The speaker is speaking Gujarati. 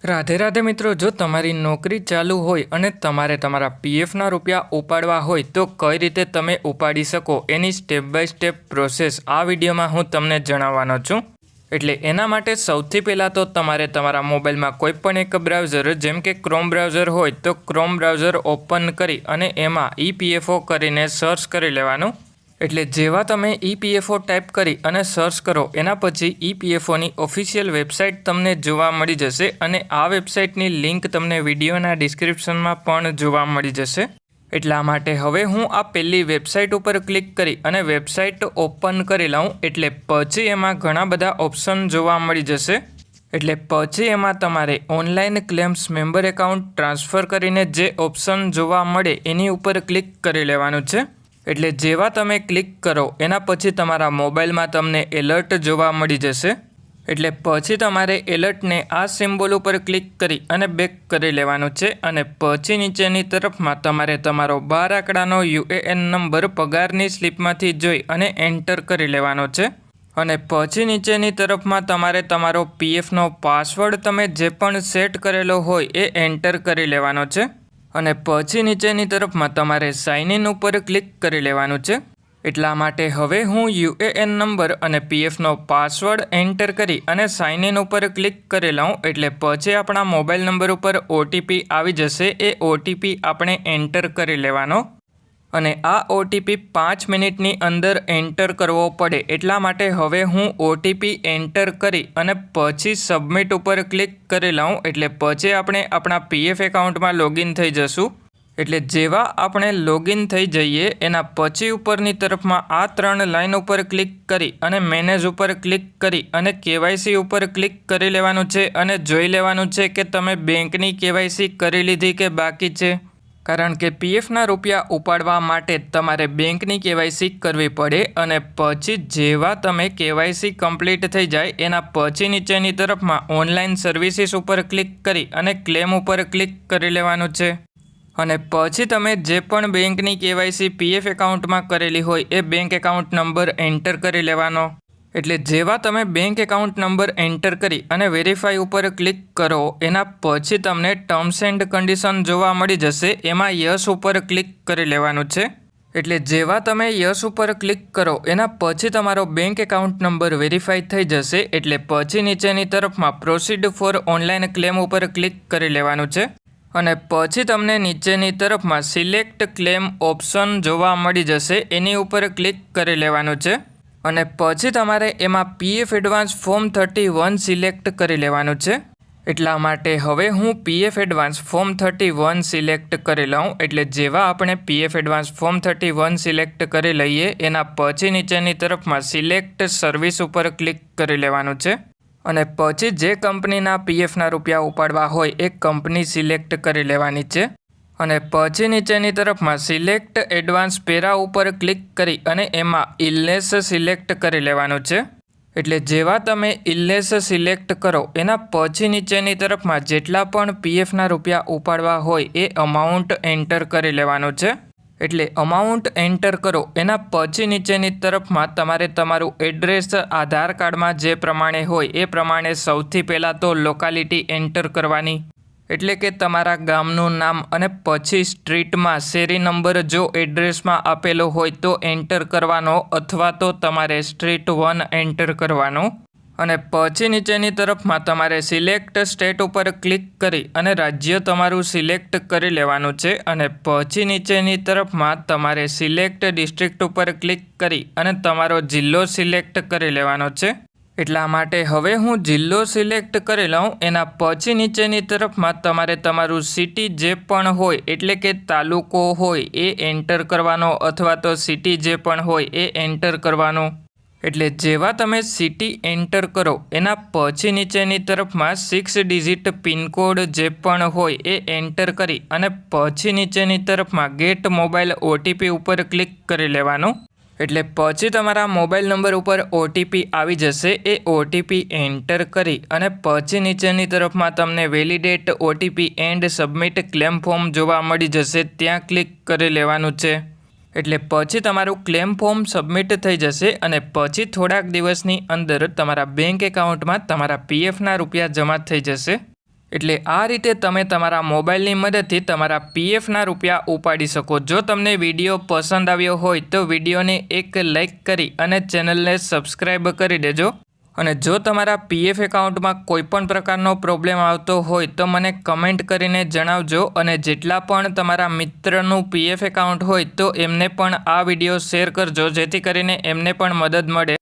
રાધે રાધે મિત્રો, જો તમારી નોકરી ચાલુ હોય અને તમારે તમારા પીએફના રૂપિયા ઉપાડવા હોય તો કઈ રીતે તમે ઉપાડી શકો એની સ્ટેપ બાય સ્ટેપ પ્રોસેસ આ વિડીયોમાં હું તમને જણાવવાનો છું। એટલે એના માટે સૌથી પહેલાં તો તમારે તમારા મોબાઈલમાં કોઈ પણ એક બ્રાઉઝર જેમ કે ક્રોમ બ્રાઉઝર હોય તો ક્રોમ બ્રાઉઝર ઓપન કરી અને એમાં EPFO કરીને સર્ચ કરી લેવાનું। એટલે જેવા તમે EPFO ટાઈપ કરી અને સર્ચ કરો એના પછી EPFOની ઓફિશિયલ વેબસાઇટ તમને જોવા મળી જશે અને આ વેબસાઇટની લિંક તમને વિડીયોના ડિસ્ક્રિપ્શનમાં પણ જોવા મળી જશે। એટલા માટે હવે હું આ પહેલી વેબસાઇટ ઉપર ક્લિક કરી અને વેબસાઇટ ઓપન કરી લઉં એટલે પછી એમાં ઘણા બધા ઓપ્શન જોવા મળી જશે। એટલે પછી એમાં તમારે online claims member account transfer કરીને જે ઓપ્શન જોવા મળે એની ઉપર ક્લિક કરી લેવાનું છે। એટલે જેવા તમે ક્લિક કરો એના પછી તમારા મોબાઈલમાં તમને એલર્ટ જોવા મળી જશે। એટલે પછી તમારે એલર્ટને આ સિમ્બોલ ઉપર ક્લિક કરી અને બેક કરી લેવાનું છે અને પછી નીચેની તરફમાં તમારે તમારો 12 આંકડાનો UAN નંબર પગારની સ્લિપમાંથી જોઈ અને એન્ટર કરી લેવાનો છે। અને પછી નીચેની તરફમાં તમારે તમારો PFનો પાસવર્ડ તમે જે પણ સેટ કરેલો હોય એ એન્ટર કરી લેવાનો છે। અને પછી નીચેની તરફમાં તમારે સાઇન ઇન ઉપર ક્લિક કરી લેવાનું છે। એટલા માટે હવે હું UAN નંબર અને PFનો પાસવર્ડ એન્ટર કરી અને સાઇન ઇન ઉપર ક્લિક કરી લઉં એટલે પછી આપણા મોબાઈલ નંબર ઉપર OTP આવી જશે। એ OTP આપણે એન્ટર કરી લેવાનો અને આ OTP 5 મિનિટની અંદર એન્ટર કરવો પડે। એટલા માટે હવે હું OTP એન્ટર કરી અને પછી સબમિટ ઉપર ક્લિક કરી લઉં એટલે પછી આપણે આપણા PF એકાઉન્ટમાં લોગિન થઈ જશું। એટલે જેવા આપણે લોગિન થઈ જઈએ એના પછી ઉપરની તરફમાં આ 3 લાઈન ઉપર ક્લિક કરી અને મેનેજ ઉપર ક્લિક કરી અને KYC ઉપર ક્લિક કરી લેવાનું છે અને જોઈ લેવાનું છે કે તમે બેંકની KYC કરી લીધી કે બાકી છે। કારણ કે PFના રૂપિયા ઉપાડવા માટે તમારે બેંકની KYC કરવી પડે અને પછી જેવા તમે KYC કમ્પ્લીટ થઈ જાય એના પછી નીચેની તરફમાં ઓનલાઈન સર્વિસીસ ઉપર ક્લિક કરી અને ક્લેમ ઉપર ક્લિક કરી લેવાનું છે। અને પછી તમે જે પણ બેંકની KYC PF એકાઉન્ટમાં કરેલી હોય એ બેંક એકાઉન્ટ નંબર એન્ટર કરી લેવાનો। એટલે જેવા તમે બેંક એકાઉન્ટ નંબર એન્ટર કરી અને વેરીફાઈ ઉપર ક્લિક કરો એના પછી તમને ટર્મ્સ એન્ડ કન્ડિશન જોવા મળી જશે। એમાં યસ ઉપર ક્લિક કરી લેવાનું છે। એટલે જેવા તમે યસ ઉપર ક્લિક કરો એના પછી તમારો બેંક એકાઉન્ટ નંબર વેરીફાઈ થઈ જશે। એટલે પછી નીચેની તરફમાં પ્રોસીડ ફોર ઓનલાઈન ક્લેમ ઉપર ક્લિક કરી લેવાનું છે અને પછી તમને નીચેની તરફમાં સિલેક્ટ ક્લેમ ઓપ્શન જોવા મળી જશે। એની ઉપર ક્લિક કરી લેવાનું છે અને પછી તમારે એમાં PF એડવાન્સ ફોર્મ 31 સિલેક્ટ કરી લેવાનું છે। એટલા માટે હવે હું PF એડવાન્સ ફોર્મ 31 સિલેક્ટ કરી લઉં એટલે જેવા આપણે PF એડવાન્સ ફોર્મ 31 સિલેક્ટ કરી લઈએ એના પછી નીચેની તરફમાં સિલેક્ટ સર્વિસ ઉપર ક્લિક કરી લેવાનું છે અને પછી જે કંપનીના PFના રૂપિયા ઉપાડવા હોય એ કંપની સિલેક્ટ કરી લેવાની છે અને પછી નીચેની તરફમાં સિલેક્ટ એડવાન્સ પેરા ઉપર ક્લિક કરી અને એમાં ઇલનેસ સિલેક્ટ કરી લેવાનું છે। એટલે જેવા તમે ઇલનેસ સિલેક્ટ કરો એના પછી નીચેની તરફમાં જેટલા પણ PFના રૂપિયા ઉપાડવા હોય એ અમાઉન્ટ એન્ટર કરી લેવાનું છે। એટલે અમાઉન્ટ એન્ટર કરો એના પછી નીચેની તરફમાં તમારે તમારું એડ્રેસ આધાર કાર્ડમાં જે પ્રમાણે હોય એ પ્રમાણે સૌથી પહેલાં તો લોકાલિટી એન્ટર કરવાની। એટલે કે તમારા ગામનું નામ અને પછી સ્ટ્રીટમાં શેરી નંબર જો એડ્રેસમાં આપેલો હોય તો એન્ટર કરવાનો અથવા તો તમારે સ્ટ્રીટ 1 એન્ટર કરવાનો અને પછી નીચેની તરફમાં તમારે સિલેક્ટ સ્ટેટ ઉપર ક્લિક કરી અને રાજ્ય તમારું સિલેક્ટ કરી લેવાનું છે અને પછી નીચેની તરફમાં તમારે સિલેક્ટ ડિસ્ટ્રિક્ટ ઉપર ક્લિક કરી અને તમારો જિલ્લો સિલેક્ટ કરી લેવાનો છે। એટલા માટે હવે હું જિલ્લો સિલેક્ટ કરી લઉં એના પછી નીચેની તરફમાં તમારે તમારું સિટી જે પણ હોય એટલે કે તાલુકો હોય એ એન્ટર કરવાનો અથવા તો સિટી જે પણ હોય એ એન્ટર કરવાનો। એટલે જેવા તમે સિટી એન્ટર કરો એના પછી નીચેની તરફમાં 6 ડિજિટ પિનકોડ જે પણ હોય એ એન્ટર કરી અને પછી નીચેની તરફમાં ગેટ મોબાઈલ OTP ઉપર ક્લિક કરી લેવાનું। એટલે પછી તમારા મોબાઈલ નંબર ઉપર OTP આવી જશે। એ OTP એન્ટર કરી અને પછી નીચેની તરફમાં તમને validate OTP and submit claim form જોવા મળી જશે, ત્યાં ક્લિક કરી લેવાનું છે। એટલે પછી તમારું ક્લેમ ફોર્મ સબમિટ થઈ જશે અને પછી થોડાક દિવસની અંદર તમારા બેંક એકાઉન્ટમાં તમારા PFના રૂપિયા જમા થઈ જશે। એટલે આ રીતે તમે તમારા મોબાઈલની મદદથી તમારા પીએફના રૂપિયા ઉપાડી શકો. જો તમને વિડીયો પસંદ આવ્યો હોય તો વિડીયોને એક લાઈક કરી અને ચેનલને સબસ્ક્રાઈબ કરી દેજો. અને જો તમારા પીએફ એકાઉન્ટમાં કોઈપણ પ્રકારનો પ્રોબ્લેમ આવતો હોય તો મને કમેન્ટ કરીને જણાવજો. અને જેટલા પણ તમારા મિત્રનું પીએફ એકાઉન્ટ હોય તો એમને પણ આ વિડીયો શેર કરજો, જેથી કરીને એમને પણ મદદ મળે.